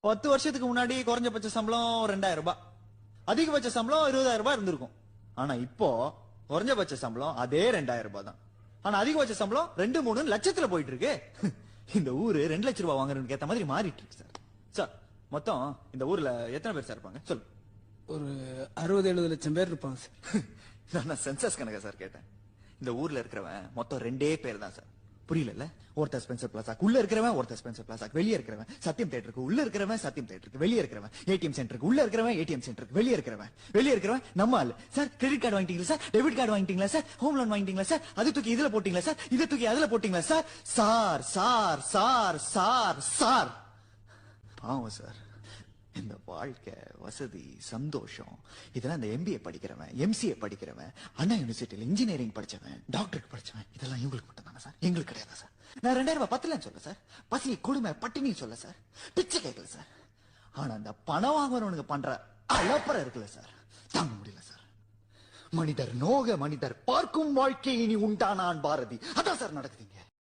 10 வருஷத்துக்கு முன்னாடி குறைஞ்சபட்ச சம்பளம் 2000 ரூபாய், அதிகபட்ச சம்பளம் 20,000 ரூபாய் இருந்திருக்கும். ஆனா இப்போ குறைஞ்சபட்ச சம்பளம் அதே 2000 ரூபாய் தான். ஆனா அதிகபட்ச சம்பளம் 2-3 லட்சத்துல போயிட்டு இருக்கு. இந்த ஊரு 2 லட்சம் ரூபாய் வாங்குறதுக்கு ஏத்த மாதிரி மாறிட்டு இருக்கு சார். சார் மொத்தம் இந்த ஊர்ல எத்தனை பேர் சார் இருப்பாங்க சொல்லு? ஒரு 60-70 லட்சம் பேர் இருப்பாங்க சார். நான் சென்சஸ் கணக்கா சார் கேட்டேன். இந்த ஊர்ல இருக்கிறவன் மொத்தம் 2 பேர் தான் சார். புரியல? ஒருத்தர் ஸ்பென்சர் பிளாசாக்கு உள்ள இருக்கிறவன், ஒருத்தர் ஸ்பென்சர் பிளாசாக்கு வெளியே இருக்கிறவன், சத்தியம் தியேட்டருக்கு உள்ள இருக்கிறவன், சத்தியம் தியேட்டருக்கு வெளியே இருக்கிறவன், ஏடிஎம் சென்டருக்கு உள்ள இருக்கிறவன், ஏடிஎம் சென்டருக்கு வெளியே இருக்கிறவன் நம்ம ஆளு. சார் கிரெடிட் கார்டு வாங்கிட்டீங்களா சார்? டெபிட் கார்டு வாங்கிட்டீங்களா சார்? ஹோம் லோன் வாங்கிட்டீங்களா சார்? அது தூக்கி இதுல போட்டீங்களா சார்? இதை தூக்கி அதுல போட்டீங்களா sir? Sir sir sir sir sir பாவம் சார். இந்த வாழ்க்கை, வசதி, சந்தோஷம் இதெல்லாம் இந்த எம்பிஏ படிக்கிறவன், எம்சிஏ படிக்கிறவன், அண்ணா யூனிவர்சிட்டியில இன்ஜினியரிங் படிச்சவன், டாக்டருக்கு படிச்சவன் இதெல்லாம் இவங்களுக்கு மட்டும் தானே சார்? எங்களுக்கு கிடையாதா சார்? நான் 2000 ரூபாய் பத்தலன்னு சொல்ல சார், பசி கொடுமை பட்டினி சொல்ல சார், பிச்சை கேட்கல சார். ஆனா அந்த பணம் வாங்குறவனுக்கு பண்ற அலப்பறம் இருக்குல்ல சார், தாங்க முடியல சார். மனிதர் நோக மனிதர் பார்க்கும் வாழ்க்கை இனி உண்டானான் பாரதி. அதான் சார் நடக்குதுங்க.